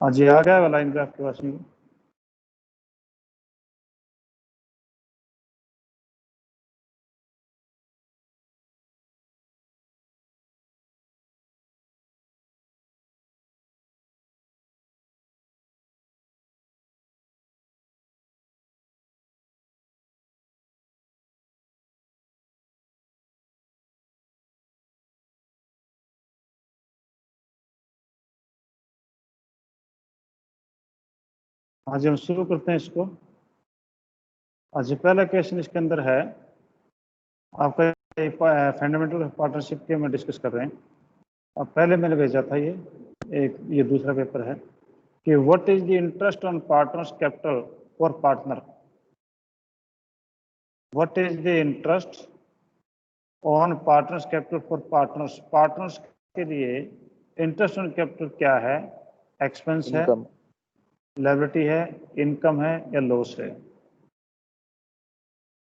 आज ये आ गया लाइन ग्राफ के पास में। आज हम शुरू करते हैं इसको। आज पहला क्वेश्चन इसके अंदर है आपका फंडामेंटल पार्टनरशिप के में डिस्कस कर रहे हैं। अब पहले मैंने भेजा था ये दूसरा पेपर है कि what is the interest on partners capital for partner. What is the interest on partners capital for partners. Partners के लिए इंटरेस्ट ऑन कैपिटल क्या है? एक्सपेंस है, लायबिलिटी है, इनकम है या लॉस है?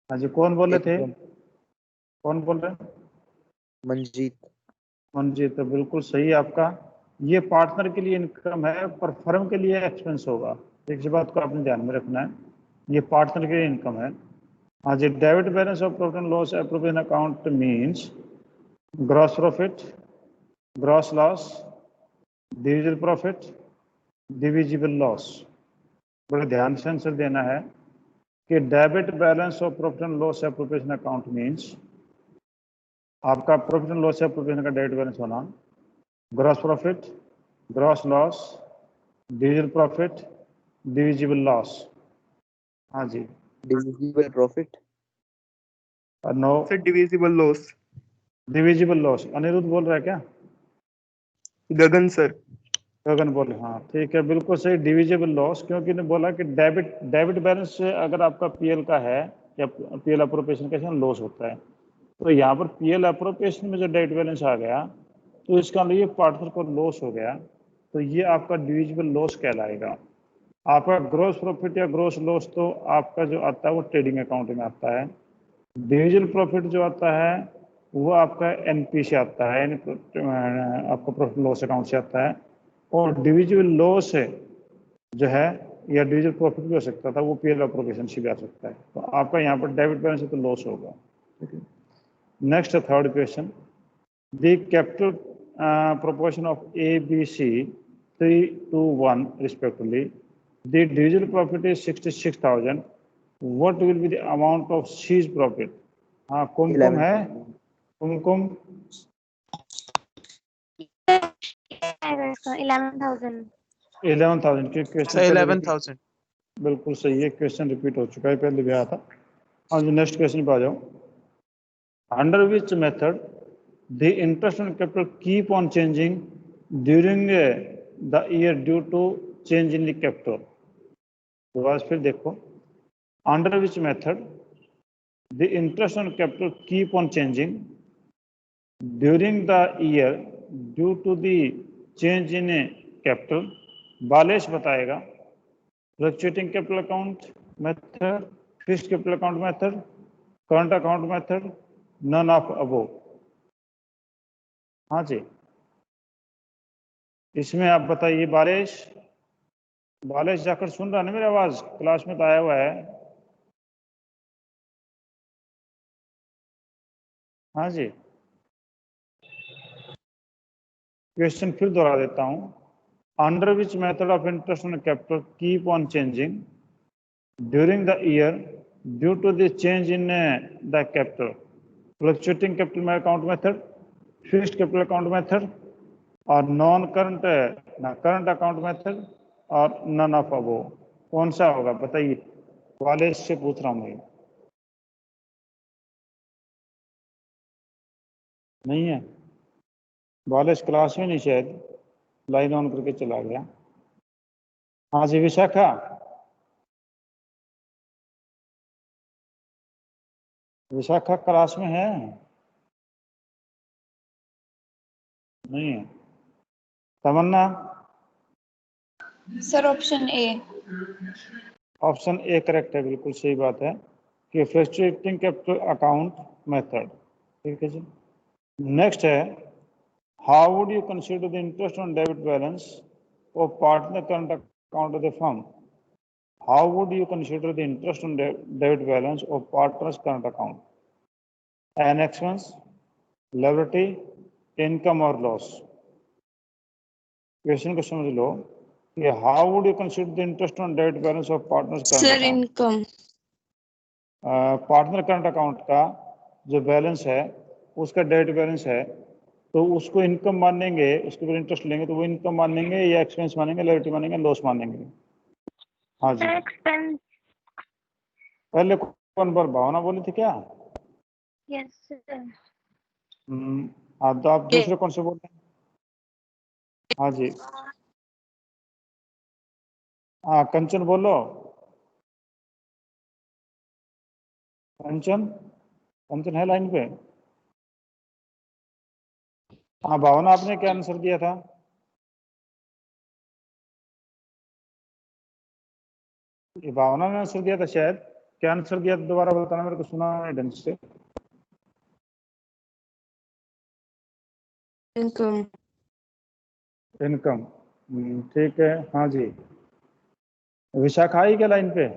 हाँ जी, कौन बोले थे? कौन बोल रहे? मंजीत। मंजीत, तो बिल्कुल सही है आपका। ये पार्टनर के लिए इनकम है पर फर्म के लिए एक्सपेंस होगा। एक बात को आपने ध्यान में रखना है, ये पार्टनर के लिए इनकम है। हाँ जी, debit balance of profit and loss appropriation account means gross profit, gross loss, divisible profit, divisible loss. बड़े ध्यान से आंसर देना है कि debit balance of profit and loss appropriation account means आपका प्रॉफिट एंड लॉस एप्रोप्रिएशन का debit balance होना, gross profit, gross loss, divisible profit, divisible loss. हाँ जी, डिविजिबल प्रॉफिट और no sir divisible loss. Divisible loss. Aniruddh बोल रहा है क्या? गगन सर। गगन बोले, हाँ ठीक है, बिल्कुल सही, डिविजिबल लॉस। क्योंकि ने बोला कि डेबिट बैलेंस से अगर आपका पीएल का है या पीएल अप्रोप्रिएशन का लॉस होता है, तो यहाँ पर पीएल अप्रोप्रिएशन में जो डेबिट बैलेंस आ गया तो इसका ये पार्टनर को लॉस हो गया, तो ये आपका डिविजिबल लॉस कहलाएगा। आपका ग्रोस प्रॉफिट या ग्रोस लॉस तो आपका जो आता है वो ट्रेडिंग अकाउंट में आता है। डिविजिबल प्रॉफिट जो आता है वो आपका एनपी से आता है, आपका प्रॉफिट लॉस अकाउंट से आता है। और डिविजिबल लॉस जो है या डिविजिबल प्रॉफिट भी हो सकता था, वो पीएल अप्रोप्रिएशन से भी आ सकता है। तो आपका यहाँ पर डेबिट बैलेंस है तो लॉस होगा। Next third question, the capital proportion of A, B, C 3-1 respectively. The divisible profit is 66,000. What will be the amount of C's profit? हाँ, कुमकुम है, कुमकुम 11,000। 11,000 के क्वेश्चन 11,000। बिल्कुल सही है, क्वेश्चन रिपीट हो चुका है, पहले भी आया था। और जो नेक्स्ट क्वेश्चन पे आ जाओ, under which method the interest on capital keep on changing during the year due to change in the capital. दोबारा फिर देखो, under which method the interest on capital keep on changing during the year due to the change in capital. Balesh बताएगा, fluctuating capital account method, fixed capital account method, current account method, none of above. हाँ जी, इसमें आप बताइए। बालेश, बालेश जाकर सुन रहा है ना मेरी आवाज? क्लास में तो आया हुआ है। हाँ जी, क्वेश्चन फिर दोहरा देता हूं। Under which method of interest on capital keep on changing during the year due to the change in the capital? Fluctuating capital account method, fixed capital account method, और नॉन करंट अकाउंट मेथड, और none of above. कौन सा होगा बताइए? College से पूछ रहा हूँ मैं। नहीं है कॉलेज, क्लास में नहीं, शायद लाइन ऑन करके चला गया। हाँ जी, विशाखा, विशाखा क्लास में है? नहीं है। Tamanna? Sir option A. Option A correct है, बिल्कुल सही बात है कि फ्लक्चुएटिंग कैपिटल अकाउंट मेथड। ठीक है जी। नेक्स्ट है, how would you consider the interest on debit balance of partner current account of the firm, how would you consider the interest on debit balance of partner's current account? An expense, liability, income or loss? Question को समझ लो कि how would you consider the interest on debit balance of partners current sir account? Income. Partner current account का जो balance है उसका debit balance है तो उसको इनकम मानेंगे, उसके ऊपर इंटरेस्ट लेंगे तो वो इनकम मानेंगे या एक्सपेंस मानेंगे, लायबिलिटी मानेंगे, लॉस मानेंगे? हाँ जी, एक्सपेंस। पहले कौन बार भावना बोली थी क्या? Yes sir. हाँ, तो आप दूसरे कौन से बोल रहे हैं? हाँ जी, हाँ कंचन बोलो। कंचन, कंचन है लाइन पे? हाँ भावना, आपने क्या आंसर दिया था? ये भावना ने आंसर दिया था शायद। क्या आंसर दिया था दोबारा बताना, मेरे को सुना नहीं ढंग से। इनकम। इनकम, ठीक है। हाँ जी, विशाखा आई क्या लाइन पे?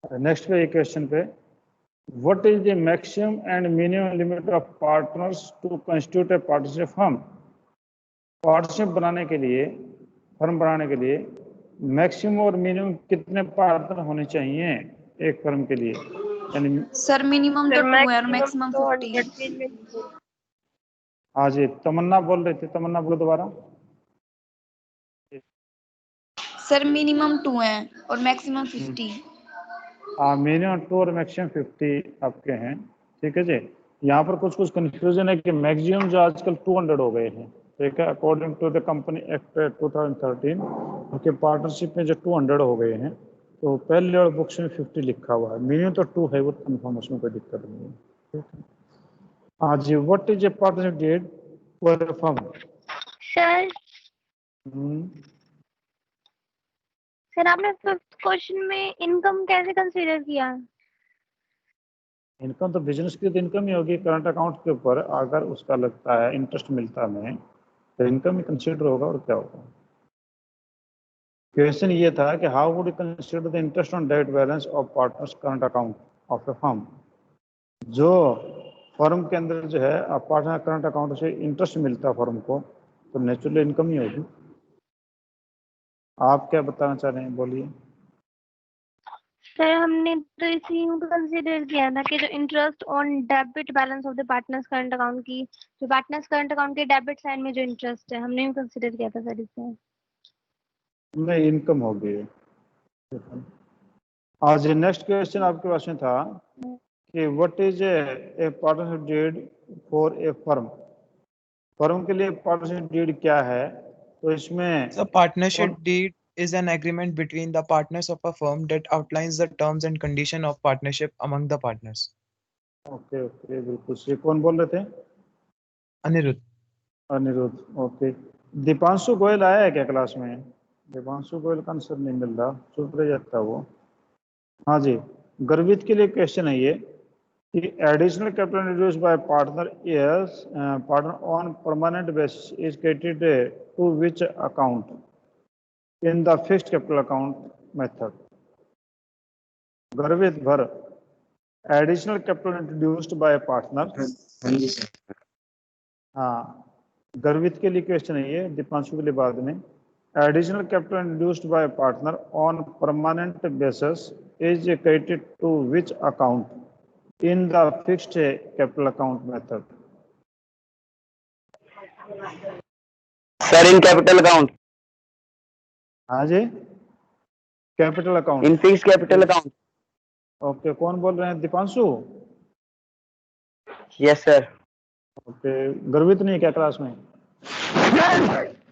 नेक्स्ट पे, क्वेश्चन पे, what is the maximum and minimum limit of partners to constitute a partnership firm? Partnership बनाने के लिए, फर्म बनाने के लिए मैक्सिमम और मिनिमम कितने पार्टनर होने चाहिए एक फर्म के लिए? यानी सर मिनिमम तो 2 है और मैक्सिमम 50 है। हाँ जी, तमन्ना बोल रही थी, तमन्ना बोलो दोबारा। सर मिनिमम 2 है और मैक्सिमम 50। हाँ, मिनिमम 2 और मैक्सिमम 50 आपके हैं, ठीक है जी। यहाँ पर कुछ कुछ कंफ्यूजन है कि मैक्सिमम जो आजकल 200 हो गए हैं, ठीक है, according to the company act 2013 उनके पार्टनरशिप में जो 200 हो गए हैं, तो पहले और बुक्स में 50 लिखा हुआ है, मिनिमम तो 2 है, वो कन्फर्म, उसमें कोई दिक्कत नहीं है, ठीक है। हाँ जी, what is a partnership deed for a firm? Sir sir आपने फिफ्थ क्वेश्चन में इनकम कैसे कंसीडर किया? इनकम तो बिजनेस की तो इनकम ही होगी, करंट अकाउंट के ऊपर अगर उसका लगता है इंटरेस्ट मिलता है हमें तो इनकम ही कंसीडर होगा, और क्या होगा। क्वेश्चन ये था कि how would you consider the interest on debit balance of partners current account of A firm? जो फर्म के अंदर जो है पार्टनर करंट अकाउंट से इंटरेस्ट मिलता है फर्म को, तो नेचुरली इनकम ही होगी। आप क्या बताना चाह रहे हैं, बोलिए। सर हमने तो इसी को कंसीडर किया था कि जो interest on debit balance of the partners current account की, जो पार्टनर्स करंट अकाउंट के डेबिट साइड में जो इंटरेस्ट है, हमने कंसीडर किया था सर इसे। नहीं, इनकम होगी। आज नेक्स्ट क्वेश्चन आपके पास में था कि what is a partnership deed for a firm? Firm के लिए पार्टनरशिप डीड क्या है? तो इसमें The partnership deed is an agreement between the partners of a firm that outlines the terms and condition of partnership among the partners. Okay okay, बिल्कुल सही। कौन बोल रहे थे? Anirudh. अनिरुद्ध, ओके। दीपांशु गोयल आया है क्या क्लास में? दीपांशु गोयल का आंसर नहीं मिल रहा, चुप रह जाता वो। हाँ जी, गर्वित के लिए क्वेश्चन है ये कि additional capital introduced by partner is partner on permanent basis is credited to which account in the fixed capital account method? Garvit भर, additional capital introduced by partner. हाँ, गर्वित के लिए क्वेश्चन है ये, दीपांशु के लिए बाद में। Additional capital introduced by partner on permanent basis is credited to which account in the fixed capital account method? Sir, in capital account. हाँ जी, capital account, In fixed capital account. Okay. कौन बोल रहे हैं, दीपांशु? Yes, sir. ओके, गर्वित नहीं क्या class में?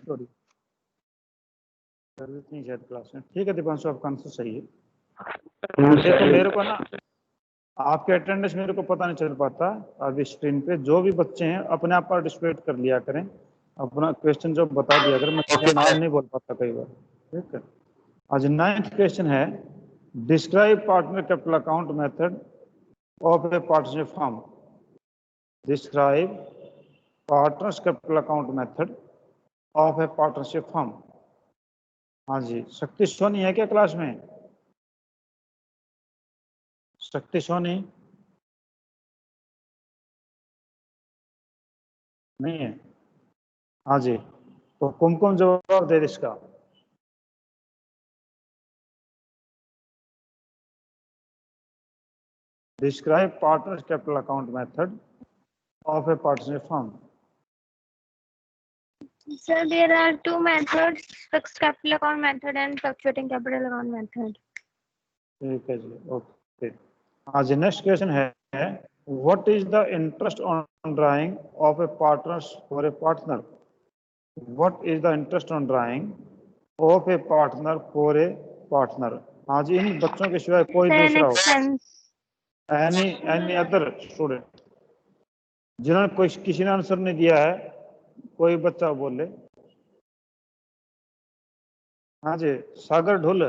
सॉरी, गर्वित नहीं शायद क्लास में, ठीक है दीपांशु, आपका आंसर सही है। देखो मेरे को ना आपके अटेंडेंस मेरे को पता नहीं चल पाता अभी स्क्रीन पे, जो भी बच्चे हैं अपने आप पार्टिसिपेट कर लिया करें, अपना क्वेश्चन जो बता दिया करें, मैं अपना नाम नहीं बोल पाता कई बार, ठीक है। आज 9th क्वेश्चन है, describe partner capital account method of A partnership firm. Describe partners capital account method of A partnership firm. हाँ जी, शक्ति सोनी है क्या क्लास में? शक्ति सोनी नहीं है? हाँ जी, तो कुमकुम जवाब दे इसका। Describe partners capital account method of a partnership firm. Sir, there are two methods: fixed capital account method and fluctuating capital account method. ठीक है जी, ओके। हाँ जी, नेक्स्ट क्वेश्चन है what is the interest on drying of A partners for a partner? What is the interest on drying of A partner for a partner? हाँ जी, इन बच्चों के सिवाय कोई Sir, an दूसरा हो, expense. एनी अदर स्टूडेंट जिन्होंने कोई किसी ने आंसर नहीं दिया है, कोई बच्चा बोले। हाँ जी, सागर ढुल,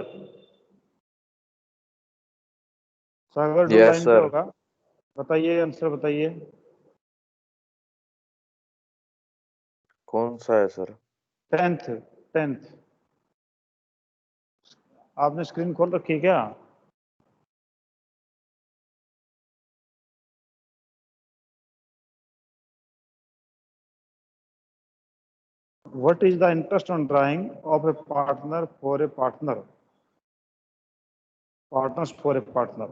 सागर ढुल लाइन पे होगा, बताइए आंसर बताइए। कौन सा है सर? 10th आपने स्क्रीन खोल रखी है क्या? What is the interest on drawing of a partner for a partner? Partners for a partner.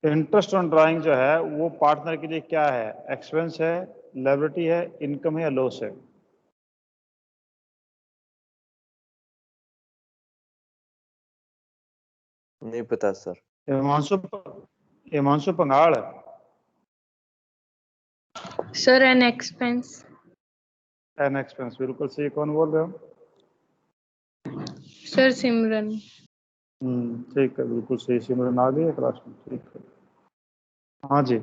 Interest on drawing जो है वो पार्टनर के लिए क्या है? एक्सपेंस है, लायबिलिटी है, इनकम है या लॉस है? नहीं पता sir. Himanshu Pangad. Sir an expense. An expense बिल्कुल सही। कौन बोल रहे हो? सर सिमरन। ठीक है, बिल्कुल सही। सिमरन आ गई है क्लास में, ठीक है। हाँ जी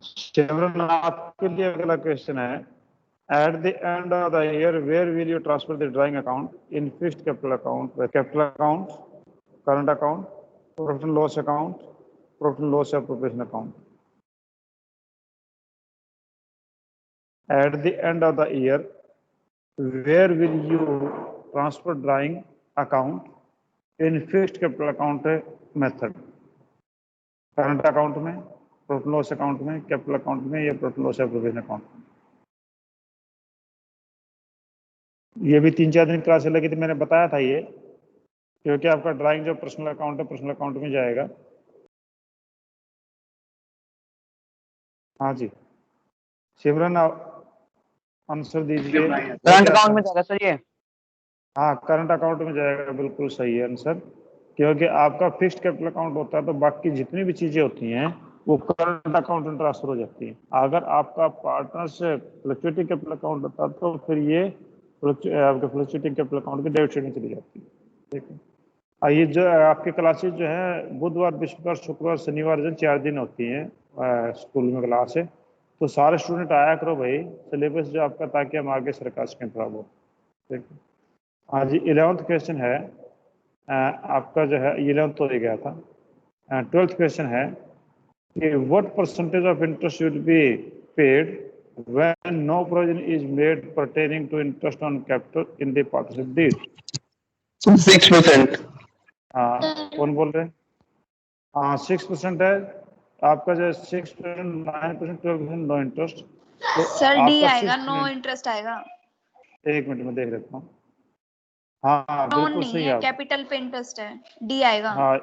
सिमरन, आपके लिए अगला क्वेश्चन है at the end of the year where will you transfer the drawing account in fixed capital account, capital account, current account, profit and loss account, profit and loss appropriation account? At the end of the year, where will you transfer drawing account in fixed capital account method? Current account में, profit loss account में, capital account में या profit loss appropriation account में? ये भी 3-4 दिन class लगी थी, मैंने बताया था ये, क्योंकि आपका ड्राइंग जो पर्सनल अकाउंट है पर्सनल अकाउंट में जाएगा। हाँ जी सिमरन, आंसर दीजिए। करंट अकाउंट में जाएगा सर ये? हाँ, करंट अकाउंट में जाएगा, बिल्कुल सही है आंसर। क्योंकि आपका फिक्स्ड कैपिटल अकाउंट होता है तो बाकी जितनी भी चीजें होती हैं वो करंट अकाउंट में ट्रांसफर हो जाती हैं। अगर आपका पार्टनर से फ्लक्चुएटिंग कैपिटल अकाउंट होता है तो फिर ये आपके फ्लक्चुएटिंग कैपिटल अकाउंट की डेबिट साइड में चली जाती है। ठीक है, ये जो आपकी क्लासेज जो है बुधवार, बृहस्पतिवार, शुक्रवार, शनिवार जो 4 दिन होती हैं स्कूल में क्लास है, तो सारे स्टूडेंट आया करो भाई, सिलेबस जो आपका, ताकि हम आगे सरकार सकें थोड़ा बहुत। ठीक है, हाँ जी 11th क्वेश्चन है आपका जो है 11th तो ही गया था। 12th क्वेश्चन है कि what percentage of interest will be paid when no provision is made pertaining to interest on capital in the partnership deed? 6%। हाँ, कौन बोल रहे हैं? हाँ 6% है आपका, जो 6%, 9%, 12% नो इंटरेस्ट। तो सर डी आपका आएगा, 6% नो इंटरेस्ट आएगा। एक मिनट में देख लेता हूँ। हाँ लोन बिल्कुल नहीं सही है, आप। कैपिटल पे इंटरेस्ट है, डी आएगा। हाँ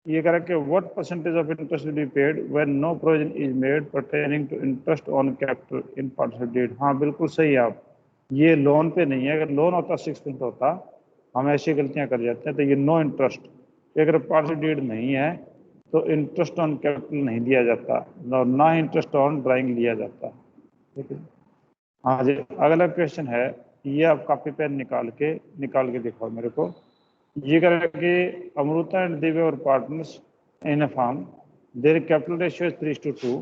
ये कह रहा है कि what percentage of interest will be paid when no provision is made pertaining to interest on capital in partnership deed? हाँ बिल्कुल सही है आप। ये लोन पे नहीं है, अगर लोन होता 6% होता, हम ऐसी गलतियां कर जाते हैं। तो ये नो इंटरेस्ट, अगर पार्टनरशिप डीड नहीं है तो इंटरेस्ट ऑन कैपिटल नहीं दिया जाता, ना इंटरेस्ट ऑन ड्राइंग लिया जाता। ठीक है, हाँ जी अगला क्वेश्चन है, ये आप कॉपी पेन निकाल के दिखाओ मेरे को। ये कह रहा है कि अमृता एंड दिव्या और partners in a firm, their capital ratio is 3:2।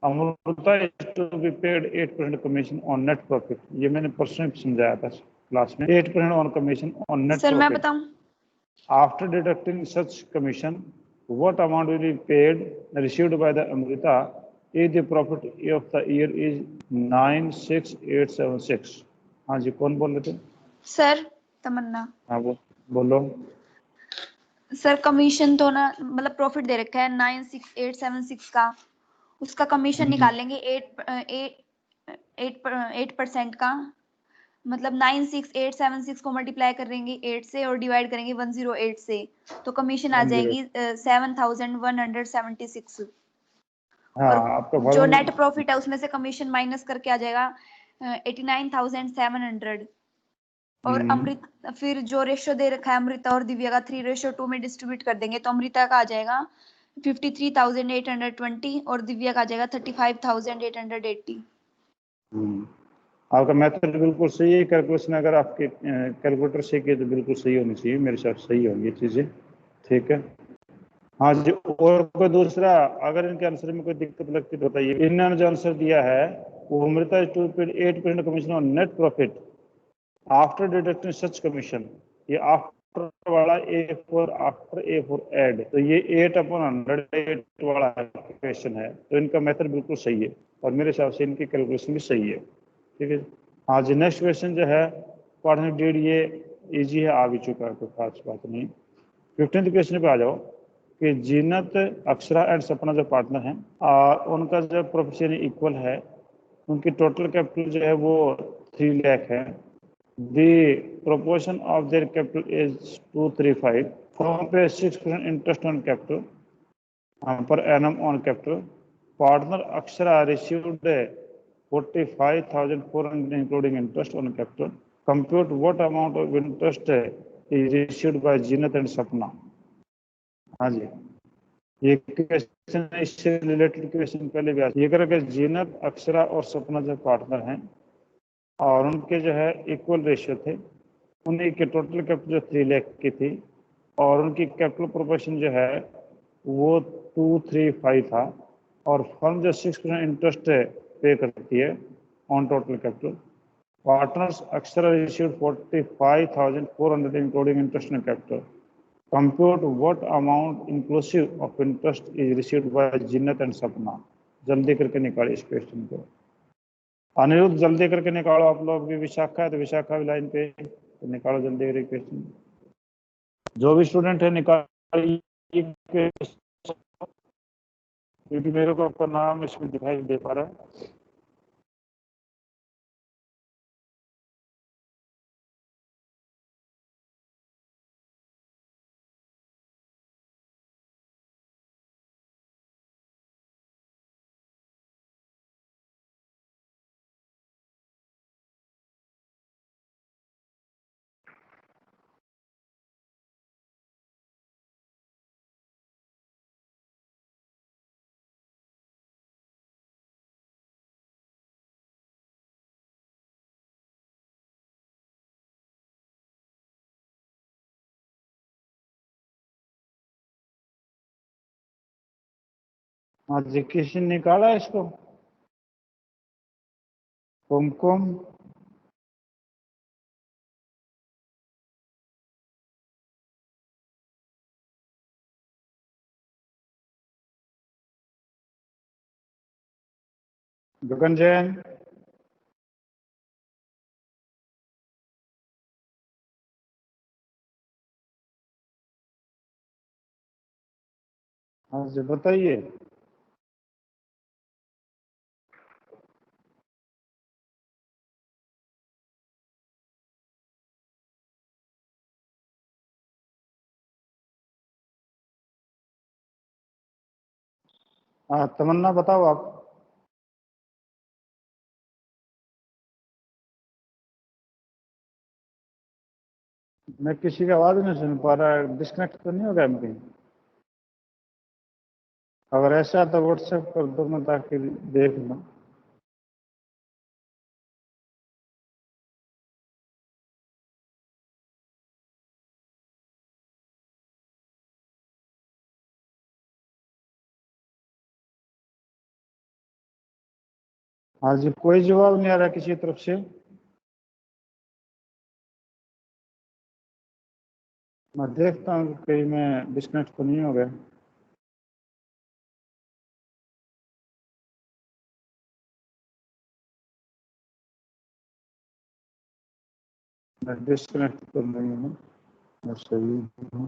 Amrita is to be paid 8% commission on net profit. ये मैंने परसों समझाया था क्लास में, 8% on commission on net sir मैं प्रॉफिट। बताऊं? After deducting such commission, what amount will be paid received by the Amrita if the profit of the year is 96876। हाँ जी, कौन बोल रहे थे? सर तमन्ना। हाँ बोलो। सर कमीशन तो ना मतलब प्रॉफिट दे रखा है 96876 का, उसका कमीशन निकाल लेंगे 8% का, मतलब 96876 को मल्टीप्लाई करेंगे 8 से और डिवाइड करेंगे 108 से, तो कमीशन आ जाएगी 7176। हाँ और आपका जो फॉर्मूला नेट प्रॉफिट है उसमें से कमीशन माइनस करके आ जाएगा 89,700। और अमृत फिर जो रेशो दे रखा है अमृता और दिव्या का 3:2 में डिस्ट्रीब्यूट कर देंगे, तो अमृता का आ जाएगा 53,820 और दिव्या का आ जाएगा 35,880। आपका मेथड बिल्कुल सही है। कैलकुलेशन अगर आपके कैलकुलेटर से किए तो बिल्कुल सही होनी चाहिए, मेरे हिसाब से सही होंगी चीजें। ठीक है, हाँ जी। और कोई दूसरा अगर इनके आंसर में कोई दिक्कत लगती तो बताइए। इन्होंने जो आंसर दिया है वो Amrita 8% commission on net profit after deducting such commission, ये आफ्टर वाला आफ्टर ए फॉर एड, तो ये 8/100 वाला क्वेश्चन है, तो इनका मेथड बिल्कुल सही है और मेरे हिसाब से इनकी कैलकुलेशन भी सही है। ठीक है, हाँ जी। नेक्स्ट क्वेश्चन जो है पढ़ने डेढ़ ये इजी है, आ भी चुका है, कोई खास बात नहीं। 15th क्वेश्चन पे आ जाओ कि जीनत, अक्षरा एंड सपना जो पार्टनर हैं, उनका जो प्रोफेशन इक्वल है, उनकी टोटल कैपिटल जो है वो 3 लाख है। The proportion of their capital is 235. Firm pays 6% interest on capital per annum on capital. Partner Akshara received 45,400 including interest on capital. Compute what amount of interest is received by Zinat and Sapna. हाँ जी, ये question इससे related question पहले भी ये करके जीनत, अक्षरा और सपना जो पार्टनर हैं और उनके जो है इक्वल रेशियो थे, उन्हीं के टोटल कैपिटल जो 3 लाख की थी और उनकी कैपिटल प्रोपोर्शन जो है वो 235 था और फर्म जो 6% इंटरेस्ट पे करती है on total capital. Partners Akshara received 45,400 including interest in capital. Compute what amount inclusive of interest is received by Jinnat and Sapna. जल्दी करके निकालिए इस क्वेश्चन को। अनिरुद्ध जल्दी करके निकालो, आप लोग भी विशाखा है तो विशाखा भी लाइन पे, तो निकालो जल्दी करके क्वेश्चन। जो भी स्टूडेंट है निकालिए क्योंकि मेरे को आपका नाम इसमें दिखाई दे पा रहा है। हाँ जी, किसी ने निकाला इसको? कुमकुम, गगन जैन, हाँ जी बताइए। हाँ तमन्ना बताओ आप। मैं किसी की आवाज नहीं सुन पा रहा, डिस्कनेक्ट तो नहीं हो गया मैं कहीं? अगर ऐसा है तो व्हाट्सएप कर दो, मैं ताकि देख लूँ। हाँ जी, कोई जवाब नहीं आ रहा किसी तरफ से। मैं देखता हूँ कहीं मैं डिस्कनेक्ट तो नहीं हो गया। मैं डिस्कनेक्ट कर रही हूँ, मैं सही हूँ।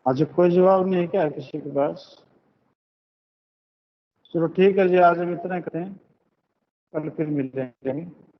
आज कोई जवाब नहीं है क्या किसी के पास? चलो ठीक है जी, आज हम इतना करें, कल फिर मिल जाएंगे।